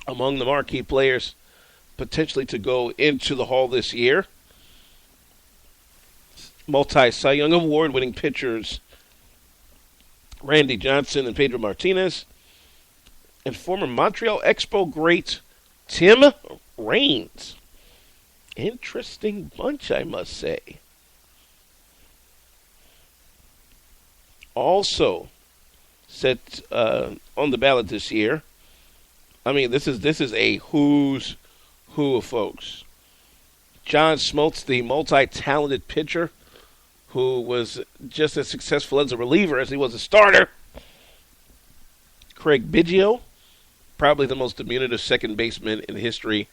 among the marquee players potentially to go into the Hall this year. Multi-Cy Young Award-winning pitchers Randy Johnson and Pedro Martinez, and former Montreal Expo great Tim Raines. Interesting bunch, I must say. Also set on the ballot this year. I mean, this is a who's who of folks. John Smoltz, the multi-talented pitcher, who was just as successful as a reliever as he was a starter. Craig Biggio, probably the most diminutive second baseman in history,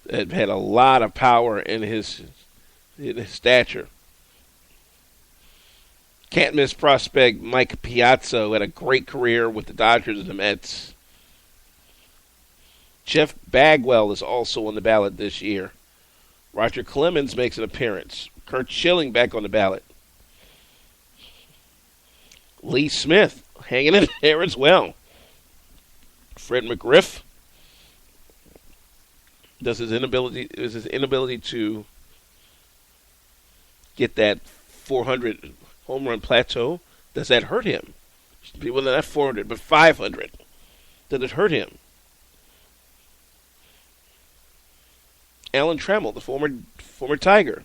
that had a lot of power in his stature. Can't miss prospect Mike Piazza, who had a great career with the Dodgers and the Mets. Jeff Bagwell is also on the ballot this year. Roger Clemens makes an appearance. Curt Schilling back on the ballot. Lee Smith hanging in there as well. Fred McGriff is his inability to get that 400 home run plateau. Does that hurt him? Well, not 400, but 500. Does it hurt him? Alan Trammell, the former Tiger.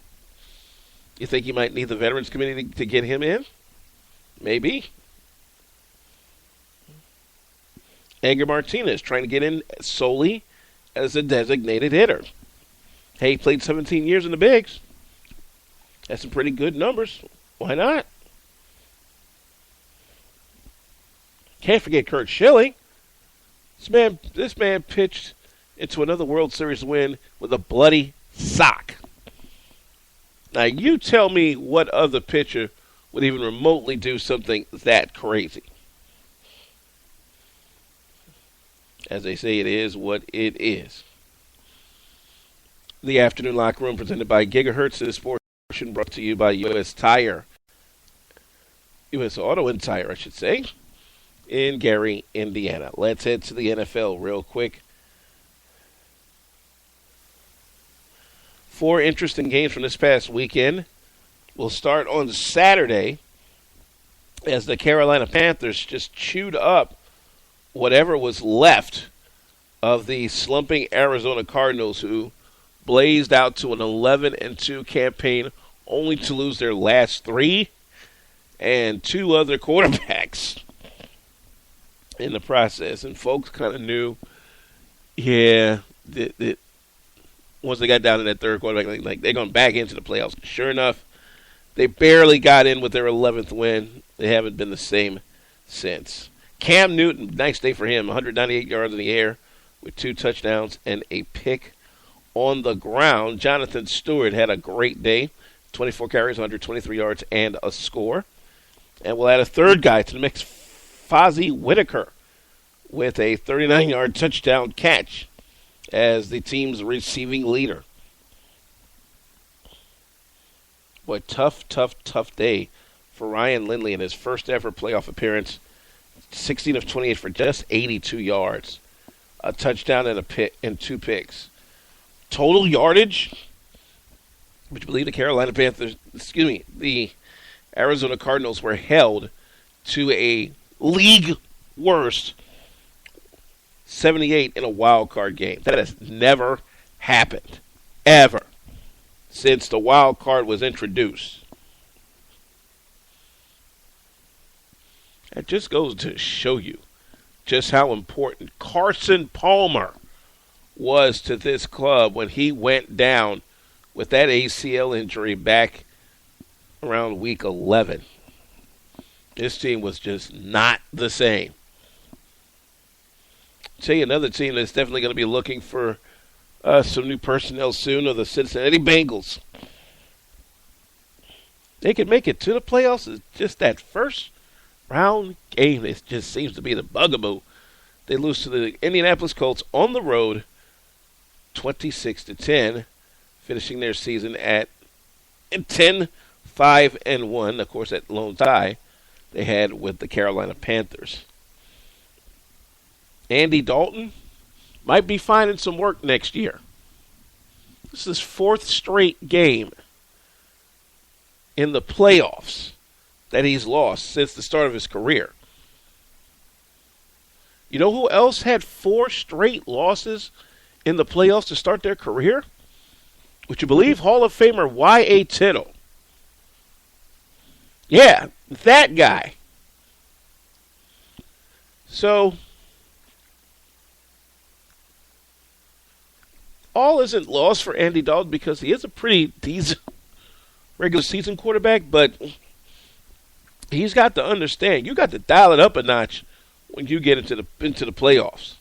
You think you might need the Veterans Committee to get him in? Maybe. Edgar Martinez trying to get in solely as a designated hitter. Hey, he played 17 years in the bigs. That's some pretty good numbers. Why not? Can't forget Curt Schilling. This man pitched into another World Series win with a bloody sock. Now, you tell me what other pitcher would even remotely do something that crazy. As they say, it is what it is. The Afternoon Locker Room presented by Gigahertz. This portion brought to you by U.S. Auto and Tire, I should say, in Gary, Indiana. Let's head to the NFL real quick. 4 interesting games from this past weekend. We'll start on Saturday as the Carolina Panthers just chewed up whatever was left of the slumping Arizona Cardinals, who blazed out to an 11-2 campaign, only to lose their last 3 and 2 other quarterbacks in the process. And folks kind of knew, once they got down to that third quarterback, like they're going back into the playoffs. Sure enough, they barely got in with their 11th win. They haven't been the same since. Cam Newton, nice day for him, 198 yards in the air with 2 touchdowns and a pick on the ground. Jonathan Stewart had a great day, 24 carries, 123 yards, and a score. And we'll add a third guy to the mix, Fozzie Whitaker, with a 39-yard touchdown catch as the team's receiving leader. Boy, tough day for Ryan Lindley in his first ever playoff appearance. 16 of 28 for just 82 yards. A touchdown and 2 picks. Total yardage, would you believe the Arizona Cardinals were held to a league worst 78 in a wild card game. That has never happened, ever, since the wild card was introduced. It just goes to show you just how important Carson Palmer was to this club when he went down with that ACL injury back around week 11. This team was just not the same. I'll tell you another team that's definitely going to be looking for some new personnel soon are the Cincinnati Bengals. They could make it to the playoffs. It's just that first round game, it just seems to be the bugaboo. They lose to the Indianapolis Colts on the road, 26-10, finishing their season at 10-5-1. Of course, that lone tie they had with the Carolina Panthers. Andy Dalton, might be finding some work next year. This is his fourth straight game in the playoffs that he's lost since the start of his career. You know who else had 4 straight losses in the playoffs to start their career? Would you believe Hall of Famer Y.A. Tittle? Yeah, that guy. So, all isn't lost for Andy Dalton because he is a pretty decent regular season quarterback, but he's got to understand, you got to dial it up a notch when you get into the playoffs.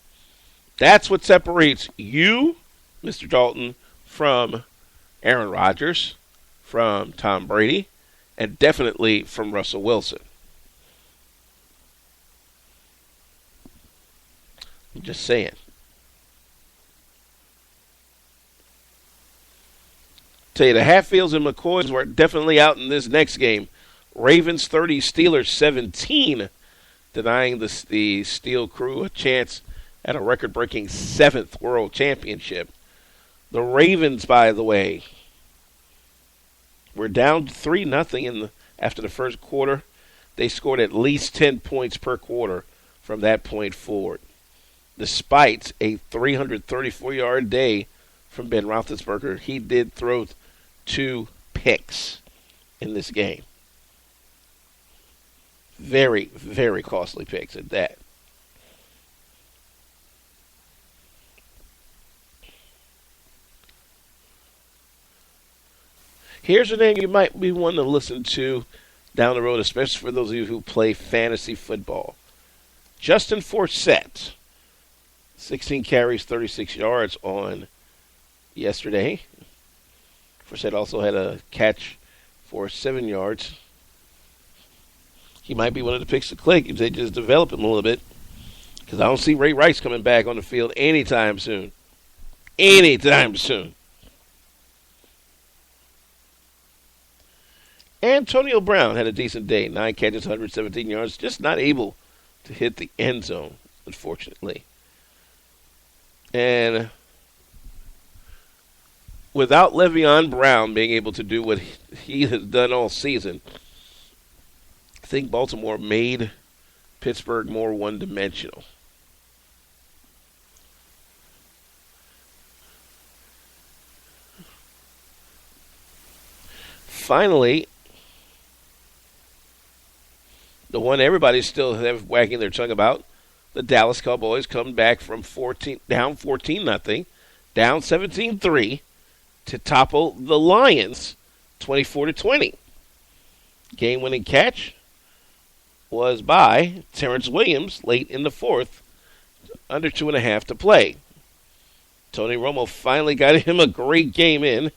That's what separates you, Mr. Dalton, from Aaron Rodgers, from Tom Brady, and definitely from Russell Wilson. I'm just saying. Tell you, the Hatfields and McCoys were definitely out in this next game. Ravens 30, Steelers 17, denying the Steel Crew a chance at a record-breaking 7th World Championship. The Ravens, by the way, were down 3-0 after the first quarter. They scored at least 10 points per quarter from that point forward, despite a 334-yard day from Ben Roethlisberger. He did throw 2 picks in this game. Very, very costly picks at that. Here's a name you might be wanting to listen to down the road, especially for those of you who play fantasy football. Justin Forsett, 16 carries, 36 yards on yesterday. Forsett also had a catch for 7 yards. He might be one of the picks to click if they just develop him a little bit, because I don't see Ray Rice coming back on the field anytime soon. Anytime soon. Antonio Brown had a decent day. 9 catches, 117 yards. Just not able to hit the end zone, unfortunately. And without Le'Veon Brown being able to do what he has done all season, I think Baltimore made Pittsburgh more one-dimensional. Finally, the one everybody's still wagging their tongue about, the Dallas Cowboys come back from down 14-0, down 17-3 to topple the Lions 24-20. Game-winning catch was by Terrence Williams late in the 4th, under 2.5 to play. Tony Romo finally got him a great game in.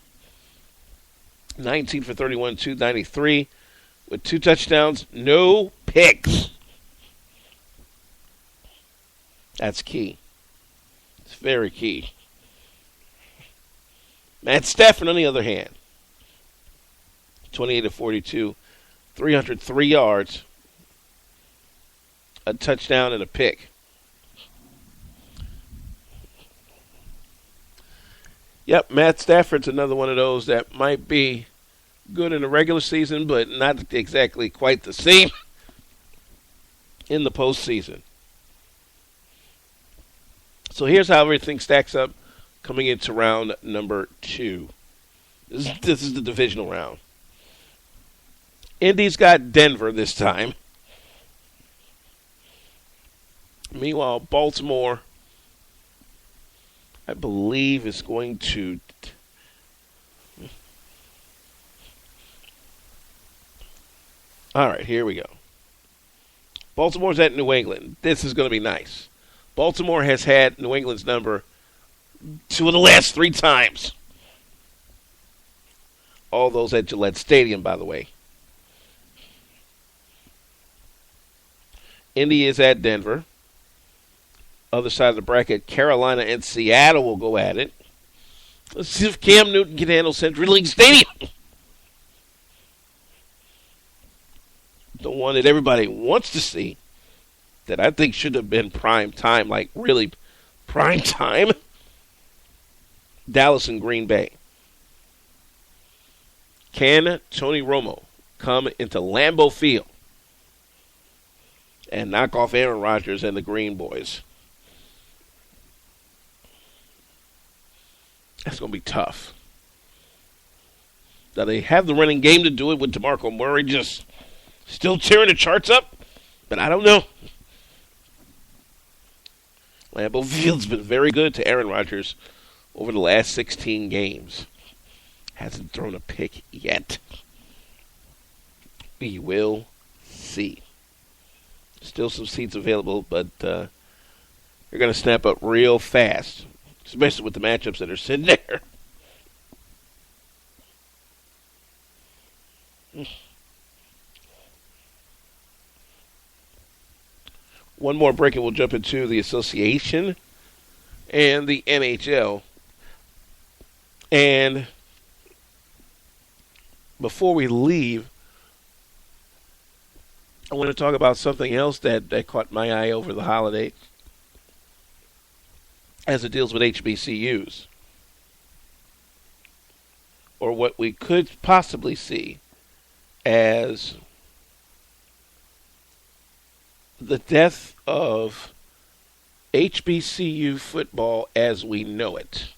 19 for 31, 293, with 2 touchdowns, no picks. That's key. It's very key. Matt Stafford, on the other hand, 28 to 42, 303 yards, a touchdown and a pick. Yep, Matt Stafford's another one of those that might be good in the regular season, but not exactly quite the same in the postseason. So here's how everything stacks up coming into round number 2. This is the divisional round. Indy's got Denver this time. Meanwhile, Baltimore, I believe, is going to... All right, here we go. Baltimore's at New England. This is going to be nice. Baltimore has had New England's number 2 of the last 3 times. All those at Gillette Stadium, by the way. Indy is at Denver. Other side of the bracket, Carolina and Seattle will go at it. Let's see if Cam Newton can handle Century Link Stadium. The one that everybody wants to see, that I think should have been prime time, like really Prime time. Dallas and Green Bay. Can Tony Romo come into Lambeau Field and knock off Aaron Rodgers and the Green Boys? That's going to be tough. Now, they have the running game to do it with DeMarco Murray just still tearing the charts up, but I don't know. Lambeau Field's been very good to Aaron Rodgers over the last 16 games. Hasn't thrown a pick yet. We will see. Still some seats available, but they're going to snap up real fast, especially with the matchups that are sitting there. One more break and we'll jump into the association and the NHL. And before we leave, I want to talk about something else that caught my eye over the holiday as it deals with HBCUs, or what we could possibly see as the death of HBCU football as we know it.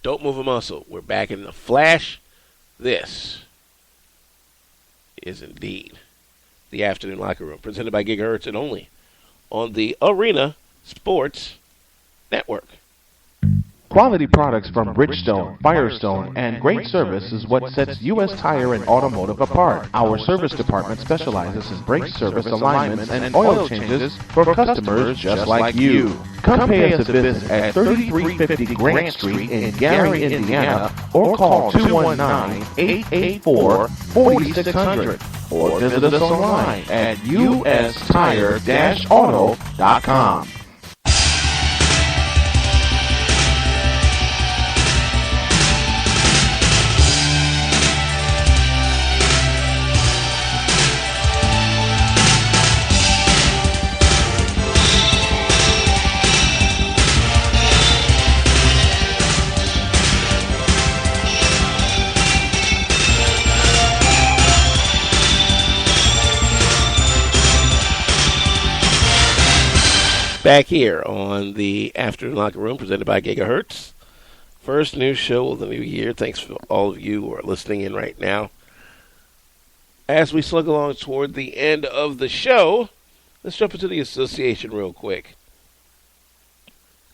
Don't move a muscle. We're back in the flash. This is indeed the Afternoon Locker Room, presented by Gigahertz and only on the Arena Sports Network. Quality products from Bridgestone, Firestone, and great service is what sets U.S. Tire and Automotive apart. Our service department specializes in brake service alignments and oil changes for customers just like you. Come pay us a visit at 3350 Grant Street in Gary, Indiana, or call 219-884-4600, or visit us online at ustire-auto.com. Back here on the Afternoon Locker Room, presented by Gigahertz. First new show of the new year. Thanks for all of you who are listening in right now. As we slug along toward the end of the show, let's jump into the association real quick.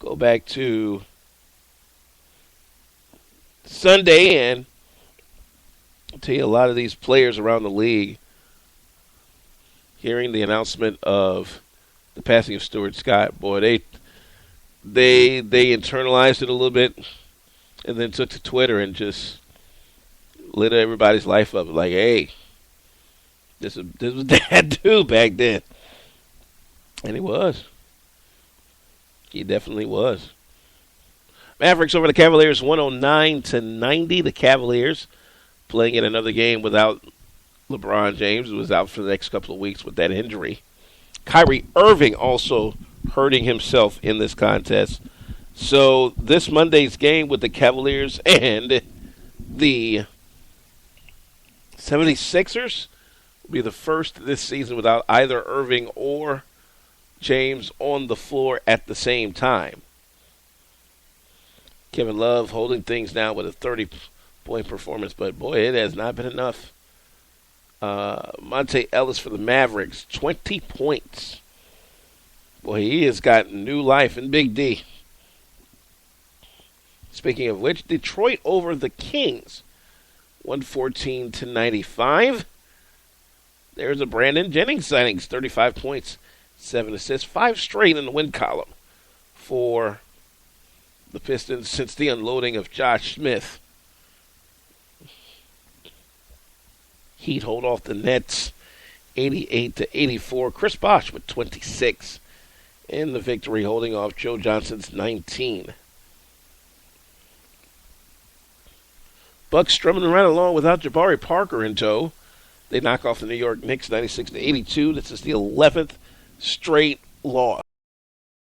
Go back to Sunday, and I'll tell you a lot of these players around the league, hearing the announcement of the passing of Stuart Scott, boy, they internalized it a little bit, and then took to Twitter and just lit everybody's life up. Like, hey, this was that dude back then, and he was. He definitely was. Mavericks over the Cavaliers, 109-90. The Cavaliers playing in another game without LeBron James, who was out for the next couple of weeks with that injury. Kyrie Irving also hurting himself in this contest. So this Monday's game with the Cavaliers and the 76ers will be the first this season without either Irving or James on the floor at the same time. Kevin Love holding things down with a 30-point performance, but boy, it has not been enough. Monte Ellis for the Mavericks, 20 points. Boy, he has got new life in Big D. Speaking of which, Detroit over the Kings, 114-95. There's a Brandon Jennings signing, 35 points, 7 assists, 5 straight in the win column for the Pistons since the unloading of Josh Smith. Heat hold off the Nets 88-84. Chris Bosh with 26 in the victory, holding off Joe Johnson's 19. Bucks strumming right along without Jabari Parker in tow. They knock off the New York Knicks 96-82. This is the 11th straight lost.